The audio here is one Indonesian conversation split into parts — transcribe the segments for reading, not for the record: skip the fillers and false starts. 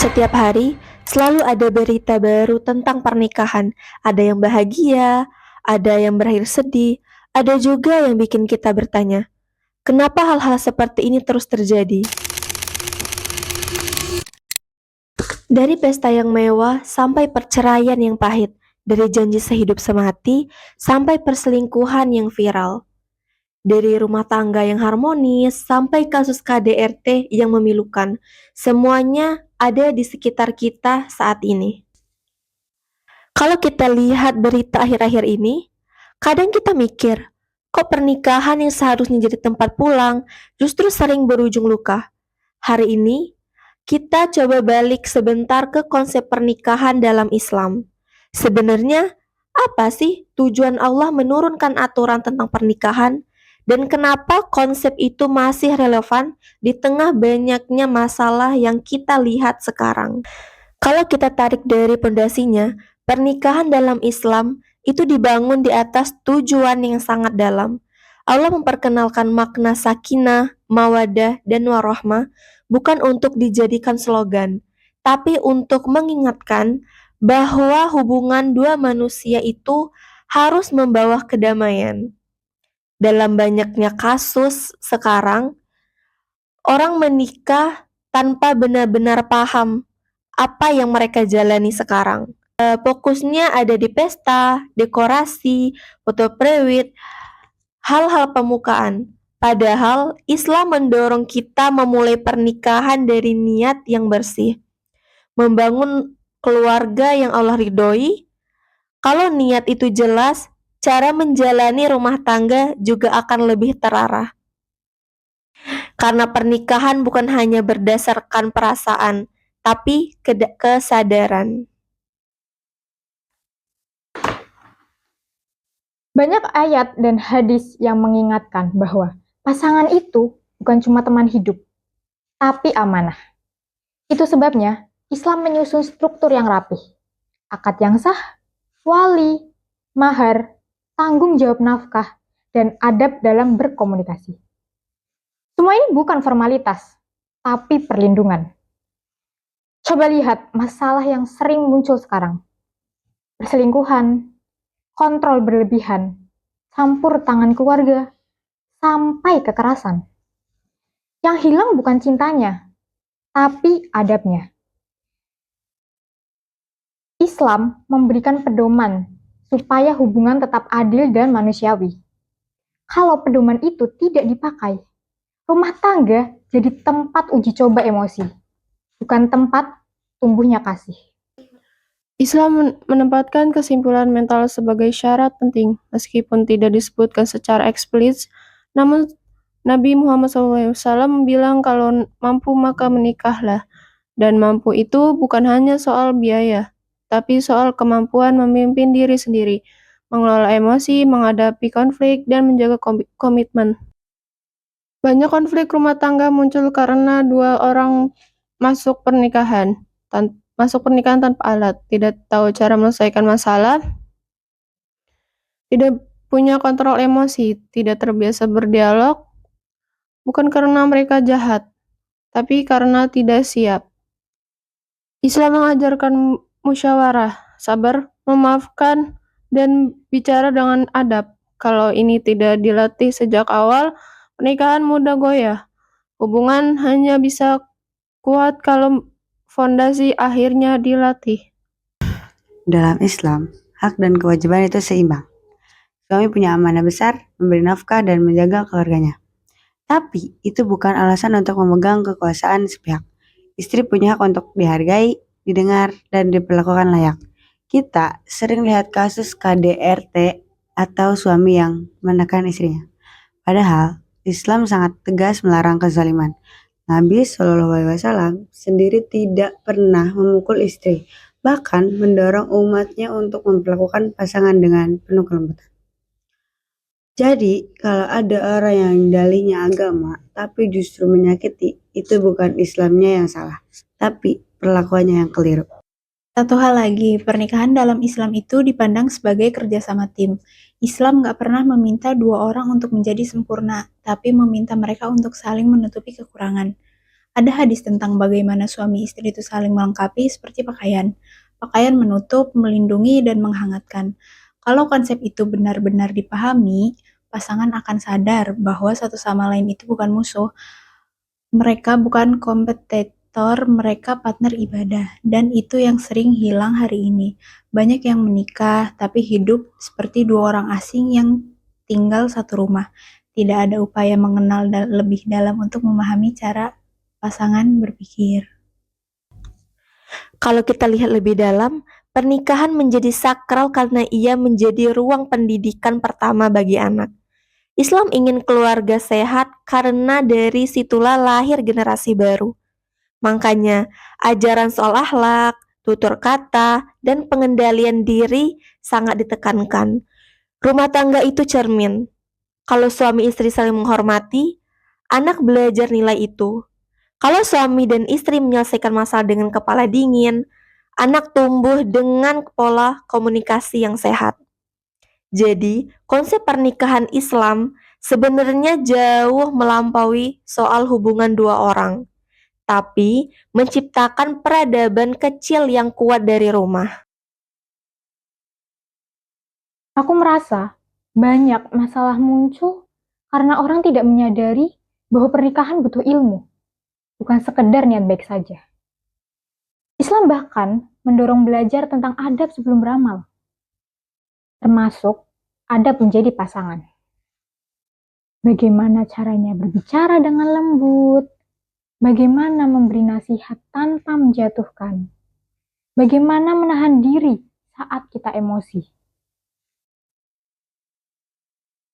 Setiap hari selalu ada berita baru tentang pernikahan. Ada yang bahagia, ada yang berakhir sedih, ada juga yang bikin kita bertanya, kenapa hal-hal seperti ini terus terjadi? Dari pesta yang mewah sampai perceraian yang pahit, dari janji sehidup semati sampai perselingkuhan yang viral. Dari rumah tangga yang harmonis sampai kasus KDRT yang memilukan, semuanya ada di sekitar kita saat ini. Kalau kita lihat berita akhir-akhir ini, kadang kita mikir, kok pernikahan yang seharusnya jadi tempat pulang justru sering berujung luka. Hari ini, kita coba balik sebentar ke konsep pernikahan dalam Islam. Sebenarnya, apa sih tujuan Allah menurunkan aturan tentang pernikahan? Dan kenapa konsep itu masih relevan di tengah banyaknya masalah yang kita lihat sekarang? Kalau kita tarik dari pondasinya, pernikahan dalam Islam itu dibangun di atas tujuan yang sangat dalam. Allah memperkenalkan makna sakinah, mawadah, dan warahmah bukan untuk dijadikan slogan, tapi untuk mengingatkan bahwa hubungan dua manusia itu harus membawa kedamaian. Dalam banyaknya kasus sekarang, orang menikah tanpa benar-benar paham apa yang mereka jalani sekarang. Fokusnya ada di pesta, dekorasi, foto prewed, hal-hal pemukaan. Padahal Islam mendorong kita memulai pernikahan dari niat yang bersih, membangun keluarga yang Allah ridhoi. Kalau niat itu jelas, cara menjalani rumah tangga juga akan lebih terarah. Karena pernikahan bukan hanya berdasarkan perasaan, tapi kesadaran. Banyak ayat dan hadis yang mengingatkan bahwa pasangan itu bukan cuma teman hidup, tapi amanah. Itu sebabnya Islam menyusun struktur yang rapih. Akad yang sah, wali, mahar, tanggung jawab nafkah, dan adab dalam berkomunikasi. Semua ini bukan formalitas, tapi perlindungan. Coba lihat masalah yang sering muncul sekarang. Perselingkuhan, kontrol berlebihan, campur tangan keluarga, sampai kekerasan. Yang hilang bukan cintanya, tapi adabnya. Islam memberikan pedoman supaya hubungan tetap adil dan manusiawi. Kalau pedoman itu tidak dipakai, rumah tangga jadi tempat uji coba emosi, bukan tempat tumbuhnya kasih. Islam menempatkan kesimpulan mental sebagai syarat penting, meskipun tidak disebutkan secara eksplisit, namun Nabi Muhammad SAW bilang kalau mampu maka menikahlah, dan mampu itu bukan hanya soal biaya, tapi soal kemampuan memimpin diri sendiri, mengelola emosi, menghadapi konflik, dan menjaga komitmen. Banyak konflik rumah tangga muncul karena dua orang masuk pernikahan tanpa alat, tidak tahu cara menyelesaikan masalah, tidak punya kontrol emosi, tidak terbiasa berdialog, bukan karena mereka jahat, tapi karena tidak siap. Islam mengajarkan musyawarah, sabar, memaafkan, dan bicara dengan adab. Kalau ini tidak dilatih sejak awal, pernikahan mudah goyah. Hubungan hanya bisa kuat kalau fondasi akhirnya dilatih. Dalam Islam, hak dan kewajiban itu seimbang. Suami punya amanah besar, memberi nafkah dan menjaga keluarganya. Tapi itu bukan alasan untuk memegang kekuasaan sepihak. Istri punya hak untuk dihargai, didengar, dan diperlakukan layak. Kita sering lihat kasus KDRT atau suami yang menekan istrinya. Padahal Islam sangat tegas melarang kezaliman. Nabi SAW sendiri tidak pernah memukul istri, bahkan mendorong umatnya untuk memperlakukan pasangan dengan penuh kelembutan. Jadi, kalau ada orang yang dalihnya agama, tapi justru menyakiti, itu bukan Islamnya yang salah, tapi perlakuannya yang keliru. Satu hal lagi, pernikahan dalam Islam itu dipandang sebagai kerjasama tim. Islam nggak pernah meminta dua orang untuk menjadi sempurna, tapi meminta mereka untuk saling menutupi kekurangan. Ada hadis tentang bagaimana suami istri itu saling melengkapi seperti pakaian. Pakaian menutup, melindungi, dan menghangatkan. Kalau konsep itu benar-benar dipahami, pasangan akan sadar bahwa satu sama lain itu bukan musuh. Mereka bukan kompetitor, mereka partner ibadah. Dan itu yang sering hilang hari ini. Banyak yang menikah, tapi hidup seperti dua orang asing yang tinggal satu rumah. Tidak ada upaya mengenal lebih dalam untuk memahami cara pasangan berpikir. Kalau kita lihat lebih dalam, pernikahan menjadi sakral karena ia menjadi ruang pendidikan pertama bagi anak. Islam ingin keluarga sehat karena dari situlah lahir generasi baru. Makanya, ajaran soal akhlak, tutur kata, dan pengendalian diri sangat ditekankan. Rumah tangga itu cermin. Kalau suami istri saling menghormati, anak belajar nilai itu. Kalau suami dan istri menyelesaikan masalah dengan kepala dingin, anak tumbuh dengan pola komunikasi yang sehat. Jadi, konsep pernikahan Islam sebenarnya jauh melampaui soal hubungan dua orang, tapi menciptakan peradaban kecil yang kuat dari rumah. Aku merasa banyak masalah muncul karena orang tidak menyadari bahwa pernikahan butuh ilmu, bukan sekedar niat baik saja. Islam bahkan mendorong belajar tentang adab sebelum beramal, termasuk adab menjadi pasangan. Bagaimana caranya berbicara dengan lembut, bagaimana memberi nasihat tanpa menjatuhkan, bagaimana menahan diri saat kita emosi.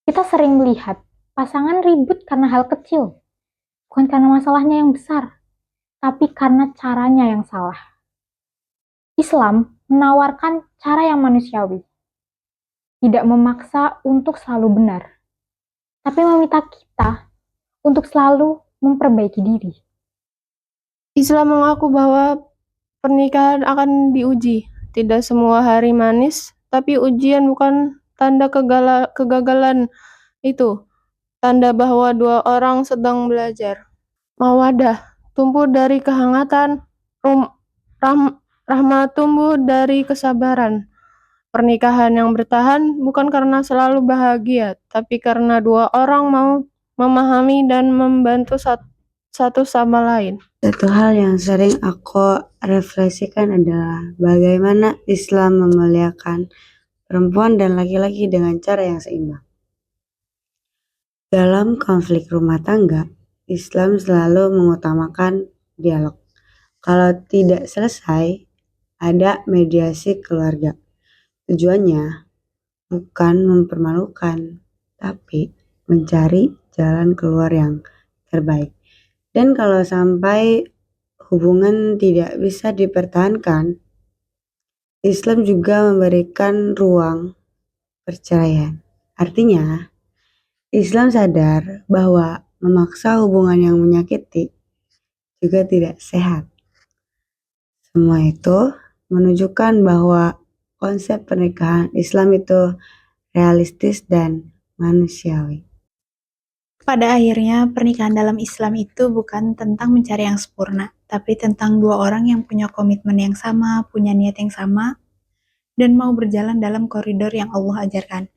Kita sering melihat pasangan ribut karena hal kecil, bukan karena masalahnya yang besar, tapi karena caranya yang salah. Islam menawarkan cara yang manusiawi, tidak memaksa untuk selalu benar, tapi meminta kita untuk selalu memperbaiki diri. Islam mengaku bahwa pernikahan akan diuji. Tidak semua hari manis, tapi ujian bukan tanda kegagalan itu. Tanda bahwa dua orang sedang belajar. Mawadah tumbuh dari kehangatan, rahmat tumbuh dari kesabaran. Pernikahan yang bertahan bukan karena selalu bahagia, tapi karena dua orang mau memahami dan membantu satu sama lain. Satu hal yang sering aku refleksikan adalah bagaimana Islam memuliakan perempuan dan laki-laki dengan cara yang seimbang. Dalam konflik rumah tangga, Islam selalu mengutamakan dialog. Kalau tidak selesai, ada mediasi keluarga. Tujuannya bukan mempermalukan, tapi mencari jalan keluar yang terbaik. Dan kalau sampai hubungan tidak bisa dipertahankan, Islam juga memberikan ruang perceraian. Artinya, Islam sadar bahwa memaksa hubungan yang menyakiti juga tidak sehat. Semua itu menunjukkan bahwa konsep pernikahan Islam itu realistis dan manusiawi. Pada akhirnya, pernikahan dalam Islam itu bukan tentang mencari yang sempurna, tapi tentang dua orang yang punya komitmen yang sama, punya niat yang sama, dan mau berjalan dalam koridor yang Allah ajarkan.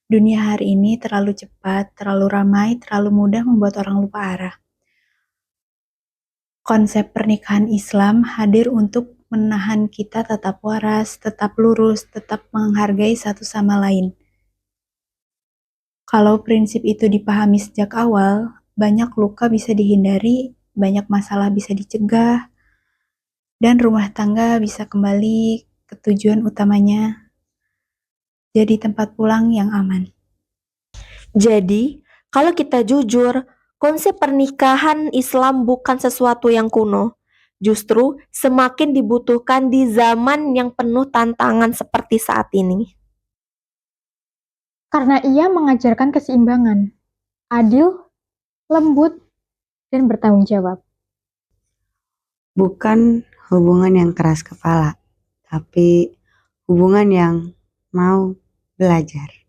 Dunia hari ini terlalu cepat, terlalu ramai, terlalu mudah membuat orang lupa arah. Konsep pernikahan Islam hadir untuk menahan kita tetap waras, tetap lurus, tetap menghargai satu sama lain. Kalau prinsip itu dipahami sejak awal, banyak luka bisa dihindari, banyak masalah bisa dicegah, dan rumah tangga bisa kembali ke tujuan utamanya, jadi tempat pulang yang aman. Jadi, kalau kita jujur, konsep pernikahan Islam bukan sesuatu yang kuno. Justru semakin dibutuhkan di zaman yang penuh tantangan seperti saat ini. Karena ia mengajarkan keseimbangan, adil, lembut, dan bertanggung jawab. Bukan hubungan yang keras kepala, tapi hubungan yang mau belajar.